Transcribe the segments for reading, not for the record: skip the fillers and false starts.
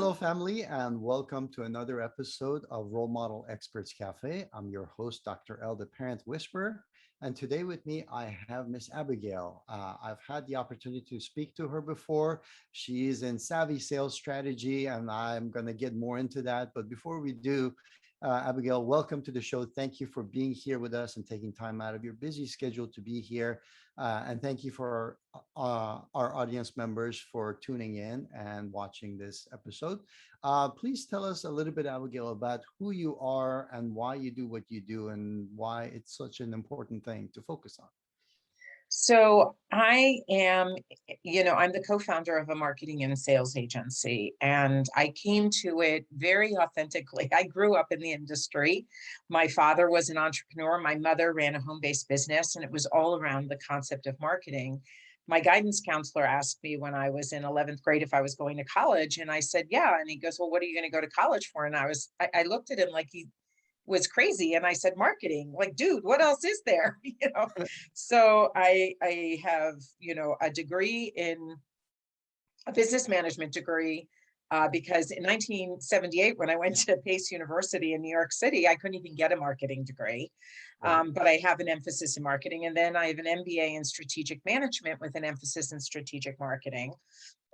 Hello, family, and welcome to another episode of Role Model Experts Cafe. I'm your host, Dr. L, the Parent Whisperer. And today with me, I have Miss Abigail. I've had the opportunity to speak to her before. She's in Savvy Sales Strategy, and I'm going to get more into that. But before we do, Abigail, welcome to the show. Thank you for being here with us and taking time out of your busy schedule to be here. And thank you for our audience members for tuning in and watching this episode. Please tell us a little bit, Abigail, about who you are and why you do what you do and why it's such an important thing to focus on. So I am, I'm the co-founder of a marketing and sales agency, and I came to it very authentically. I grew up in the industry. My father was an entrepreneur. My mother ran a home-based business, and it was all around the concept of marketing. My guidance counselor asked me when I was in 11th grade if I was going to college, and I said, yeah. And he goes, well, what are you going to go to college for? And I looked at him like he was crazy, and I said marketing. Like, dude, what else is there? So I have a degree in a business management degree, because in 1978, when I went to Pace University in New York City, I couldn't even get a marketing degree. Right. But I have an emphasis in marketing, and then I have an MBA in strategic management with an emphasis in strategic marketing.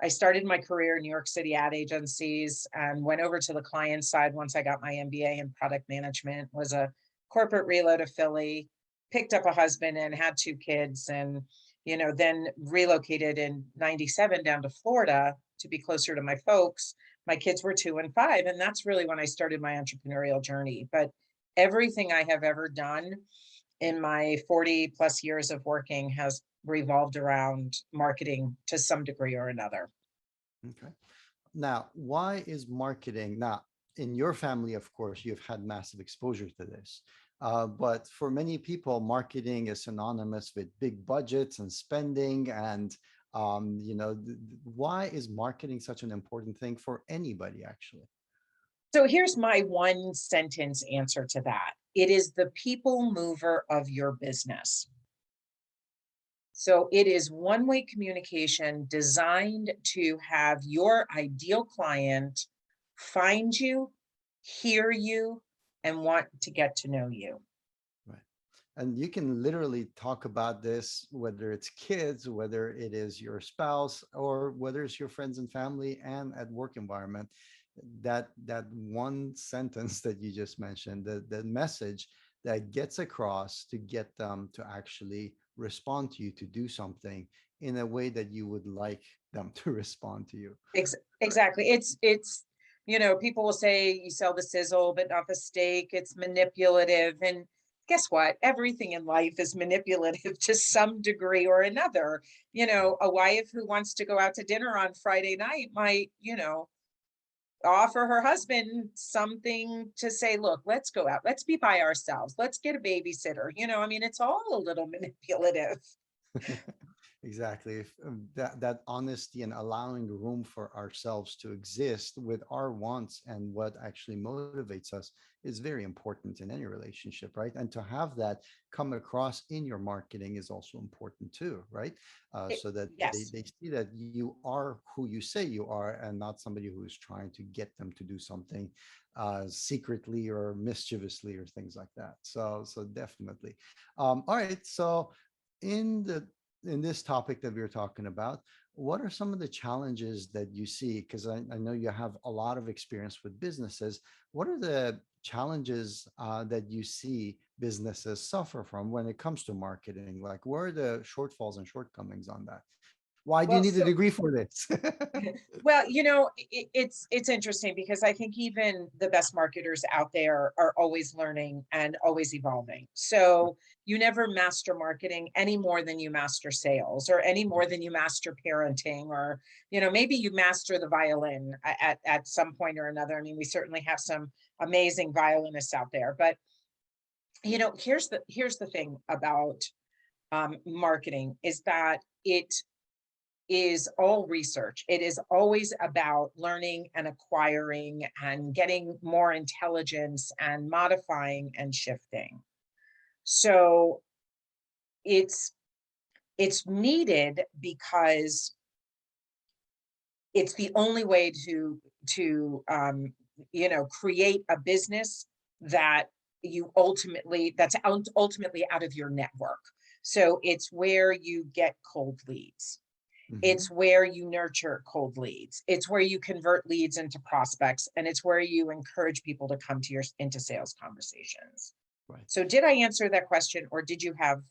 I started my career in New York City ad agencies and went over to the client side once I got my MBA in product management, was a corporate reload of Philly, picked up a husband and had two kids, and then relocated in 97 down to Florida to be closer to my folks. My kids were 2 and 5, and that's really when I started my entrepreneurial journey. But everything I have ever done in my 40 plus years of working has revolved around marketing to some degree or another. Okay. Now, why is marketing? Now, in your family, of course, you've had massive exposure to this. But for many people, marketing is synonymous with big budgets and spending. And, why is marketing such an important thing for anybody, actually? So here's my one sentence answer to that. It is the people mover of your business. So it is one-way communication designed to have your ideal client find you, hear you, and want to get to know you. Right. And you can literally talk about this, whether it's kids, whether it is your spouse, or whether it's your friends and family and at work environment. That one sentence that you just mentioned, the message that gets across to get them to actually respond to you, to do something in a way that you would like them to respond to you. Exactly. People will say you sell the sizzle, but not the steak. It's manipulative. And guess what? Everything in life is manipulative to some degree or another. A wife who wants to go out to dinner on Friday night might, offer her husband something to say, look, let's go out. Let's be by ourselves. Let's get a babysitter. It's all a little manipulative. Exactly. That honesty and allowing room for ourselves to exist with our wants and what actually motivates us is very important in any relationship, right? And to have that come across in your marketing is also important too, right? So that Yes. they see that you are who you say you are and not somebody who is trying to get them to do something secretly or mischievously or things like that. So definitely. All right. So in this topic that we are talking about, what are some of the challenges that you see? Because I know you have a lot of experience with businesses. What are the challenges that you see businesses suffer from when it comes to marketing? Like, where are the shortfalls and shortcomings on that? Why do you Well, need a so degree for this? Well, it's interesting because I think even the best marketers out there are always learning and always evolving. So you never master marketing any more than you master sales or any more than you master parenting, or maybe you master the violin at some point or another. I mean, we certainly have some amazing violinists out there, but here's the thing about marketing is that it is all research. It is always about learning and acquiring and getting more intelligence and modifying and shifting. So it's needed because it's the only way to create a business that that's ultimately out of your network. So it's where you get cold leads. Hmm. It's where you nurture cold leads. It's where you convert leads into prospects, and it's where you encourage people to come to into sales conversations. Right. So did I answer that question, or did you Yeah,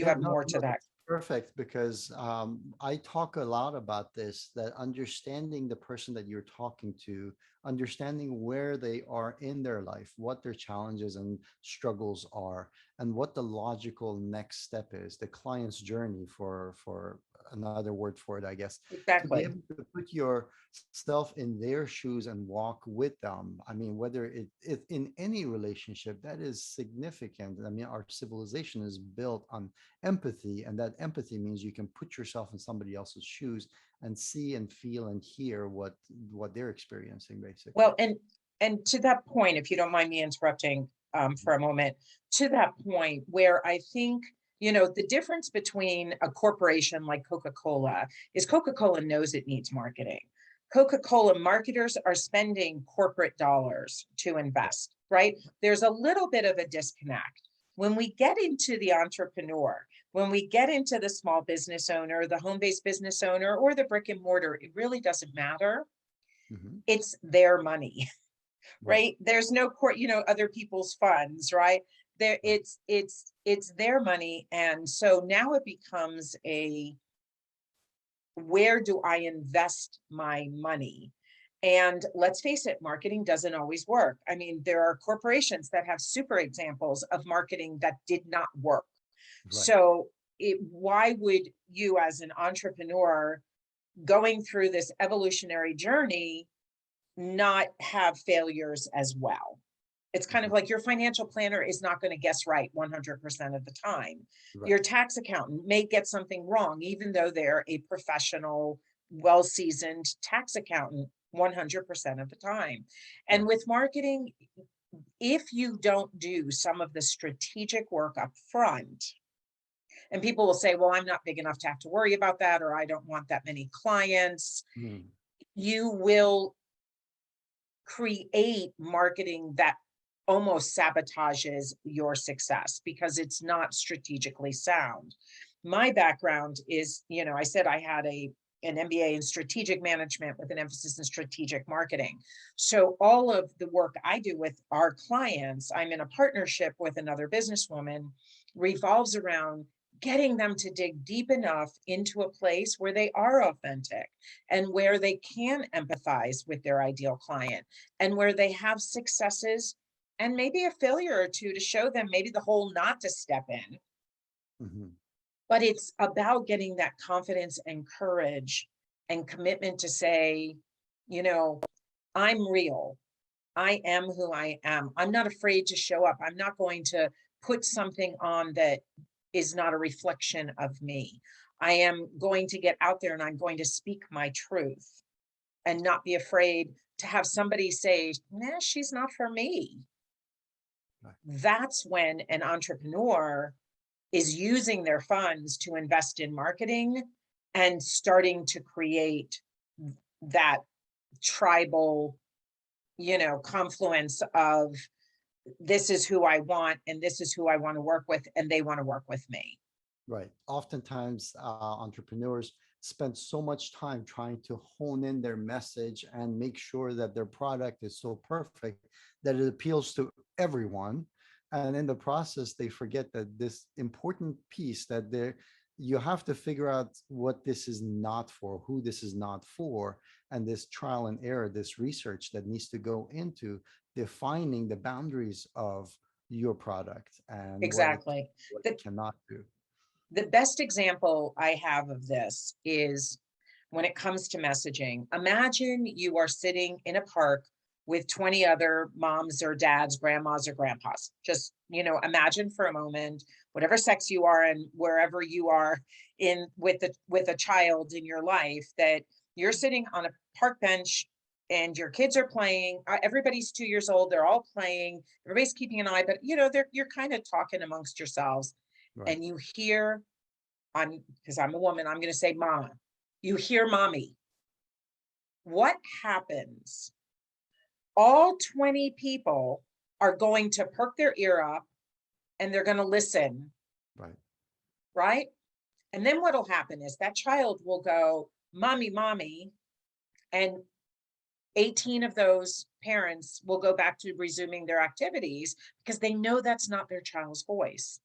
have no, more to no, that? that's perfect because I talk a lot about this, that understanding the person that you're talking to, understanding where they are in their life, what their challenges and struggles are, and what the logical next step is, the client's journey for another word for it, I guess, to be Exactly. able to put yourself in their shoes and walk with them. I mean, whether it in any relationship, that is significant. I mean, our civilization is built on empathy, and that empathy means you can put yourself in somebody else's shoes and see and feel and hear what they're experiencing, basically. Well, and to that point, if you don't mind me interrupting for a moment, to that point where I think, the difference between a corporation like Coca-Cola is Coca-Cola knows it needs marketing. Coca-Cola marketers are spending corporate dollars to invest, right? There's a little bit of a disconnect. When we get into the entrepreneur, when we get into the small business owner, the home-based business owner, or the brick and mortar, it really doesn't matter. Hmm. It's their money. Right. Right? There's no court, other people's funds, right? There, Right. it's their money. And so now it becomes where do I invest my money? And let's face it, marketing doesn't always work. I mean, there are corporations that have super examples of marketing that did not work. Right. So why would you, as an entrepreneur going through this evolutionary journey, not have failures as well? It's kind of Mhm. like your financial planner is not going to guess right 100% of the time. Your Right. tax accountant may get something wrong, even though they're a professional, well seasoned tax accountant 100% of the time. And Right. with marketing, if you don't do some of the strategic work up front, and people will say, well, I'm not big enough to have to worry about that, or I don't want that many clients, Mhm. you will create marketing that almost sabotages your success because it's not strategically sound. My background is, I said I had an MBA in strategic management with an emphasis in strategic marketing. So all of the work I do with our clients, I'm in a partnership with another businesswoman, revolves around getting them to dig deep enough into a place where they are authentic and where they can empathize with their ideal client and where they have successes and maybe a failure or two to show them maybe the hole not to step in. Mhm. But it's about getting that confidence and courage and commitment to say, you know, I'm real. I am who I am. I'm not afraid to show up. I'm not going to put something on that is not a reflection of me. I am going to get out there and I'm going to speak my truth and not be afraid to have somebody say, nah, she's not for me. Right. That's when an entrepreneur is using their funds to invest in marketing and starting to create that tribal, confluence of this is who I want and this is who I want to work with and they want to work with me. Right. Oftentimes, entrepreneurs spend so much time trying to hone in their message and make sure that their product is so perfect that it appeals to everyone. And in the process, they forget that this important piece that you have to figure out what this is not for, who this is not for, and this trial and error, this research that needs to go into defining the boundaries of your product and Exactly. what it The cannot do. the best example I have of this is when it comes to messaging. Imagine you are sitting in a park with 20 other moms or dads, grandmas or grandpas. Just, imagine for a moment, whatever sex you are and wherever you are in with a child in your life, that you're sitting on a park bench and your kids are playing. Everybody's 2 years old. They're all playing. Everybody's keeping an eye, but you're kind of talking amongst yourselves Right. and you hear, because I'm a woman, I'm going to say mama. You hear mommy. What happens all 20 people are going to perk their ear up and they're going to listen, Right. right? And then what'll happen is that child will go, mommy, mommy, and 18 of those parents will go back to resuming their activities because they know that's not their child's voice.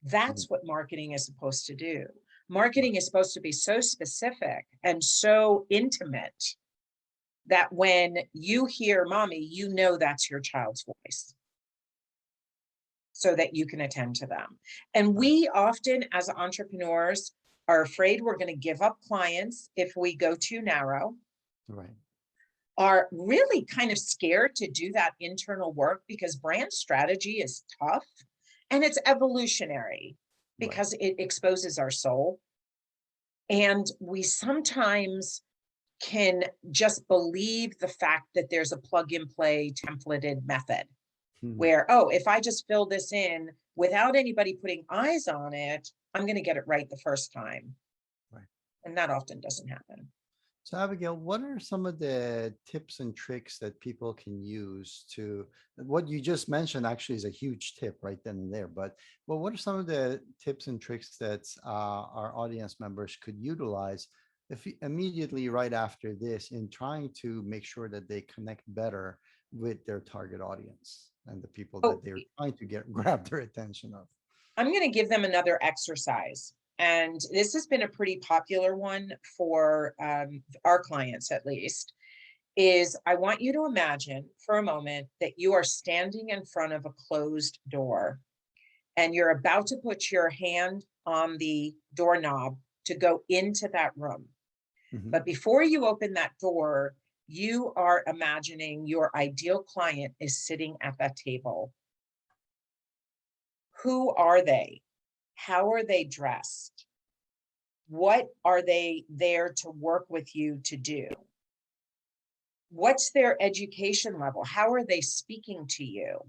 Mhm. That's what marketing is supposed to do. Right. Marketing is supposed to be so specific and so intimate that when you hear mommy, you know that's your child's voice so that you can attend to them. And Right. we often, as entrepreneurs, are afraid we're going to give up clients if we go too narrow, Right. are really kind of scared to do that internal work because brand strategy is tough and it's evolutionary Right. because it exposes our soul. And we sometimes can just believe the fact that there's a plug and play templated method Mhm. where, oh, if I just fill this in without anybody putting eyes on it, I'm going to get it right the first time. Right. And that often doesn't happen. So, Abigail, what are some of the tips and tricks that people can use to what you just mentioned? Actually, is a huge tip right then and there. But well, what are some of the tips and tricks that our audience members could utilize if immediately right after this in trying to make sure that they connect better with their target audience and the people Oh, that they're trying to get grab their attention of? I'm going to give them another exercise. And this has been a pretty popular one for our clients, at least, is I want you to imagine for a moment that you are standing in front of a closed door and you're about to put your hand on the doorknob to go into that room. Mhm. But before you open that door, you are imagining your ideal client is sitting at that table. Who are they? How are they dressed? What are they there to work with you to do? What's their education level? How are they speaking to you?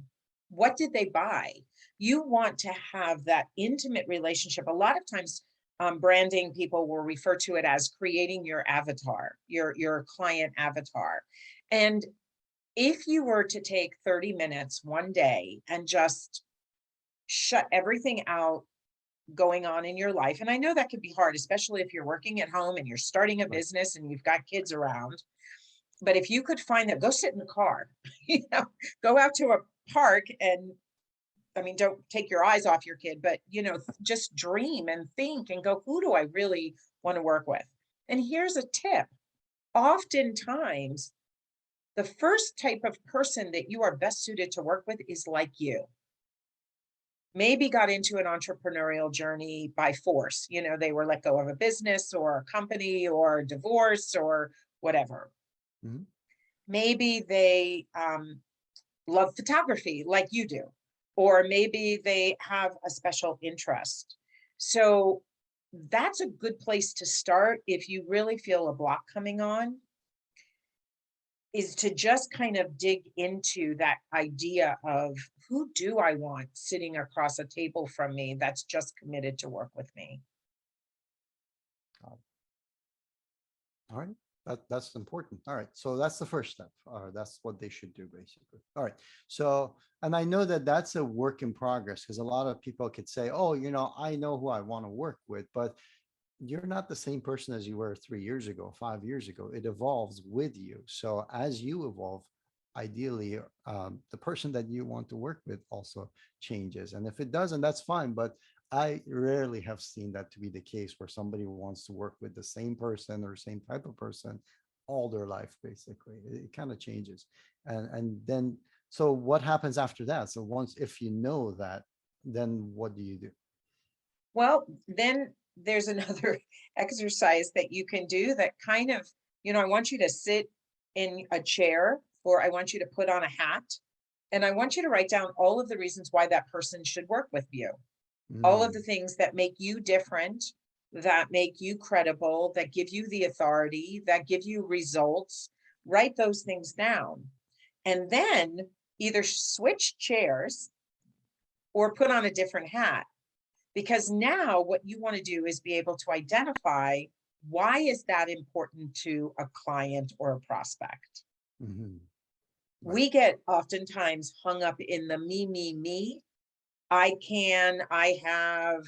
What did they buy? You want to have that intimate relationship. A lot of times, branding people will refer to it as creating your avatar, your client avatar. And if you were to take 30 minutes one day and just shut everything out going on in your life, and I know that could be hard, especially if you're working at home and you're starting a Right. business and you've got kids around. But if you could find that, go sit in the car, you know, go out to a park and I mean, don't take your eyes off your kid, but just dream and think and go, who do I really want to work with? And here's a tip. Oftentimes, the first type of person that you are best suited to work with is like you. Maybe got into an entrepreneurial journey by force. They were let go of a business or a company or divorce or whatever. Mhm. Maybe they love photography like you do, or maybe they have a special interest. So that's a good place to start if you really feel a block coming on, is to just kind of dig into that idea of who do I want sitting across a table from me that's just committed to work with me. All right. That's important. All right. So that's the first step. That's what they should do, basically. All right. So, and I know that that's a work in progress because a lot of people could say, oh, I know who I want to work with, but you're not the same person as you were 3 years ago, 5 years ago. It evolves with you. So as you evolve, ideally, the person that you want to work with also changes. And if it doesn't, that's fine. But I rarely have seen that to be the case where somebody wants to work with the same person or same type of person all their life, basically. It kind of changes. And then so what happens after that? So once if you know that, then what do you do? Well, then there's another exercise that you can do that kind of, I want you to sit in a chair or I want you to put on a hat and I want you to write down all of the reasons why that person should work with you. All of the Mm, things that make you different, that make you credible, that give you the authority, that give you results. Write those things down. And then either switch chairs or put on a different hat. Because now what you want to do is be able to identify why is that important to a client or a prospect. Mhm. Right. We get oftentimes hung up in the me. I can, I have,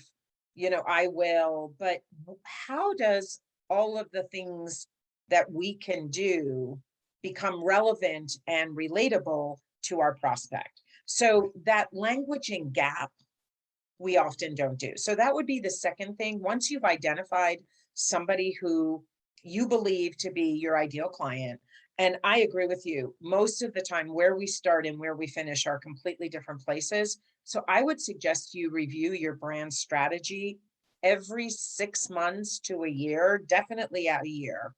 I will, but how does all of the things that we can do become relevant and relatable to our prospect? Right. So that languaging gap we often don't do. So that would be the second thing. Once you've identified somebody who you believe to be your ideal client, and I agree with you, most of the time where we start and where we finish are completely different places. So I would suggest you review your brand strategy every 6 months to a year, definitely at a year,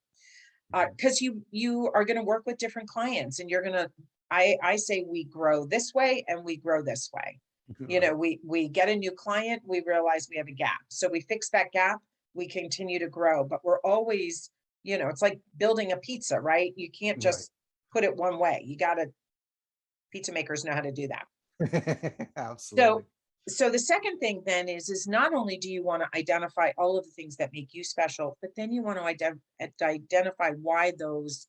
Mhm. because you are going to work with different clients, and you're going to. I say we grow this way and we grow this way. Right. We get a new client, we realize we have a gap. So we fix that gap, we continue to grow, but we're always, it's like building a pizza, right? You can't Right. just put it one way. Pizza makers know how to do that. Absolutely. So so the second thing then is not only do you want to identify all of the things that make you special, but then you want to identify why those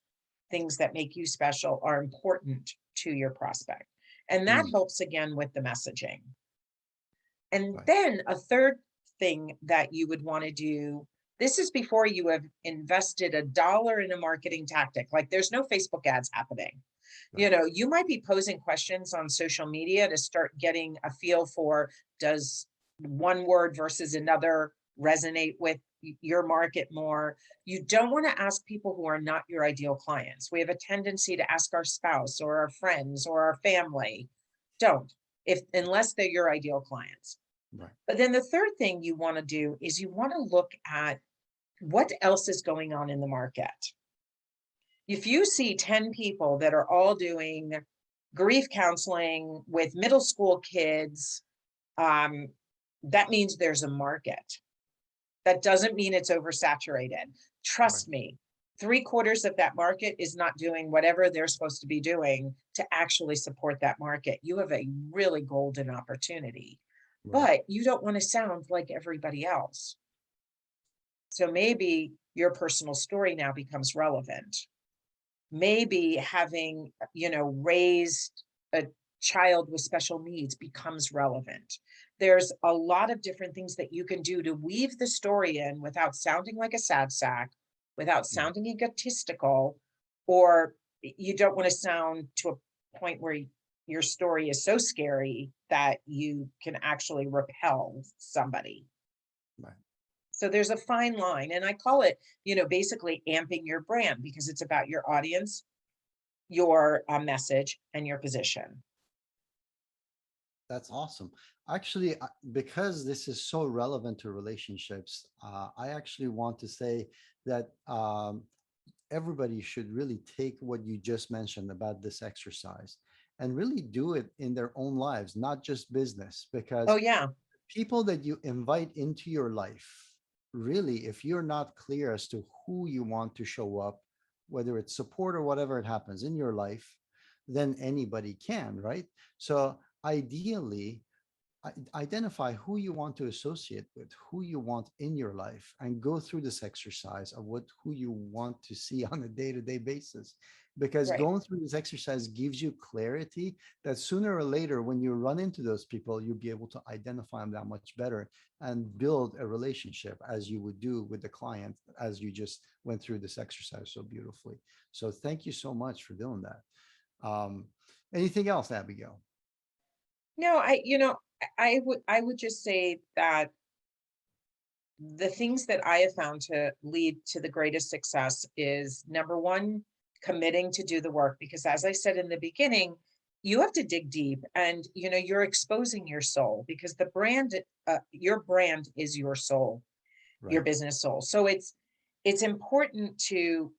things that make you special are important to your prospect. And that Mm. helps again with the messaging. And Right. then a third thing that you would want to do, this is before you have invested $1 in a marketing tactic. Like there's no Facebook ads happening. Right. You might be posing questions on social media to start getting a feel for, does one word versus another resonate with your market more? You don't want to ask people who are not your ideal clients. We have a tendency to ask our spouse or our friends or our family. Don't, if unless they're your ideal clients. Right. But then the third thing you want to do is you want to look at what else is going on in the market. If you see 10 people that are all doing grief counseling with middle school kids, um, that means there's a market. That doesn't mean it's oversaturated. Right. Trust me, 3/4 of that market is not doing whatever they're supposed to be doing to actually support that market. You have a really golden opportunity, Right. but you don't want to sound like everybody else. So maybe your personal story now becomes relevant. Maybe having, raised a child with special needs becomes relevant. There's a lot of different things that you can do to weave the story in without sounding like a sad sack, without Right. sounding egotistical, or you don't want to sound to a point where your story is so scary that you can actually repel somebody. Right. So there's a fine line, and I call it, basically amping your brand because it's about your audience, your message, and your position. That's awesome. Actually, because this is so relevant to relationships, I actually want to say that everybody should really take what you just mentioned about this exercise and really do it in their own lives, not just business, Oh because yeah, people that you invite into your life, really, if you're not clear as to who you want to show up, whether it's support or whatever it happens in your life, then anybody can, right? So ideally, identify who you want to associate with, who you want in your life, and go through this exercise of who you want to see on a day-to-day basis. Because right, going through this exercise gives you clarity that sooner or later, when you run into those people, you'll be able to identify them that much better and build a relationship as you would do with the client, as you just went through this exercise so beautifully. So thank you so much for doing that. Um, Anything else, Abigail? no, I would just say that the things that I have found to lead to the greatest success is number one, committing to do the work, because as I said in the beginning, you have to dig deep, and you're exposing your soul, because your brand is your soul, your Right. business soul. So it's important to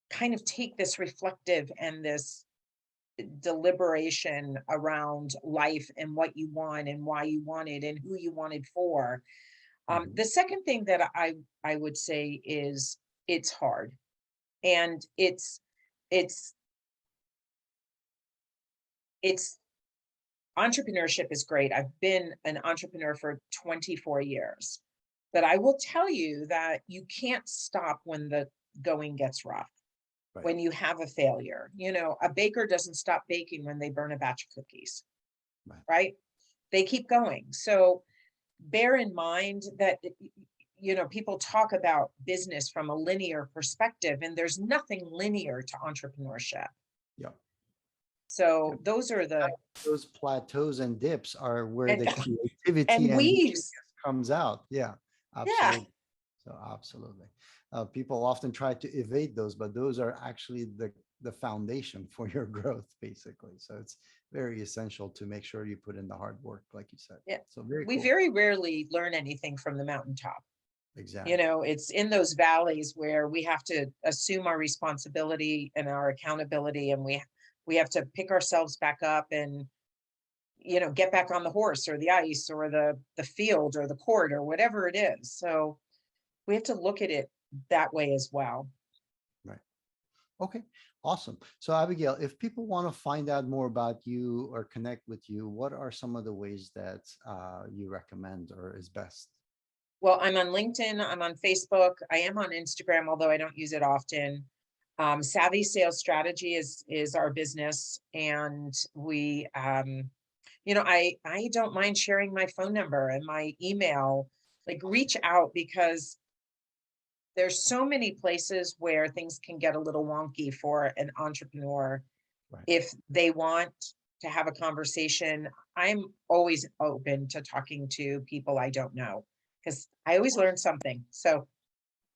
kind of take this reflective and this deliberation around life and what you want and why you want it and who you wanted for. Mhm. The second thing that I would say is it's hard, and it's it's entrepreneurship is great. I've been an entrepreneur for 24 years, but I will tell you that you can't stop when the going gets rough. Right. when you have a failure. A baker doesn't stop baking when they burn a batch of cookies, Right. right? They keep going. So bear in mind that people talk about business from a linear perspective, and there's nothing linear to entrepreneurship. Yep. So Yep. those are the Those plateaus and dips are where and the creativity and and the weaves. genius comes out. Yeah, Yeah. absolutely. So absolutely. People often try to evade those, but those are actually the foundation for your growth, basically. So it's very essential to make sure you put in the hard work, like you said. Yeah. So very We cool. very rarely learn anything from the mountaintop. Exactly. It's in those valleys where we have to assume our responsibility and our accountability, and we have to pick ourselves back up and get back on the horse or the ice or the field or the court or whatever it is. So we have to look at it that way as well. Right. Okay, awesome. So Abigail, if people want to find out more about you or connect with you, what are some of the ways that you recommend or is best? Well, I'm on LinkedIn, I'm on Facebook, I am on Instagram, although I don't use it often. Savvy Sales Strategy is our business, and we I don't mind sharing my phone number and my email. Like, reach out, because there's so many places where things can get a little wonky for an entrepreneur Right. if they want to have a conversation. I'm always open to talking to people I don't know, because I always learn something. So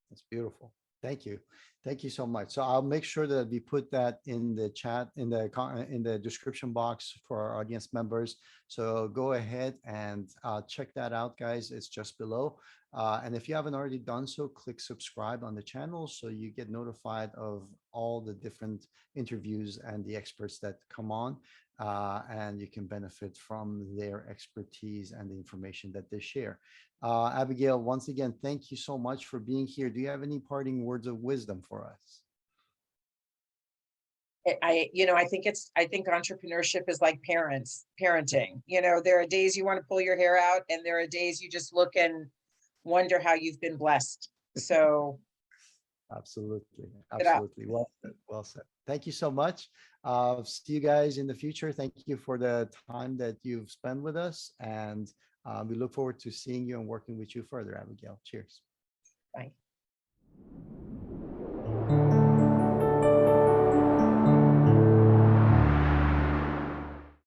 That's beautiful. Thank you. Thank you so much. So I'll make sure that we put that in the chat, in the description box for our audience members. So go ahead and check that out, guys. It's just below. And if you haven't already done so, click subscribe on the channel so you get notified of all the different interviews and the experts that come on. And you can benefit from their expertise and the information that they share. Abigail, once again, thank you so much for being here. Do you have any parting words of wisdom for us? I think entrepreneurship is like parenting. There are days you want to pull your hair out, and there are days you just look and wonder how you've been blessed. So Absolutely. get up. Absolutely. Well said. Well said. Thank you so much. See you guys in the future. Thank you for the time that you've spent with us. And we look forward to seeing you and working with you further, Abigail. Cheers. Bye.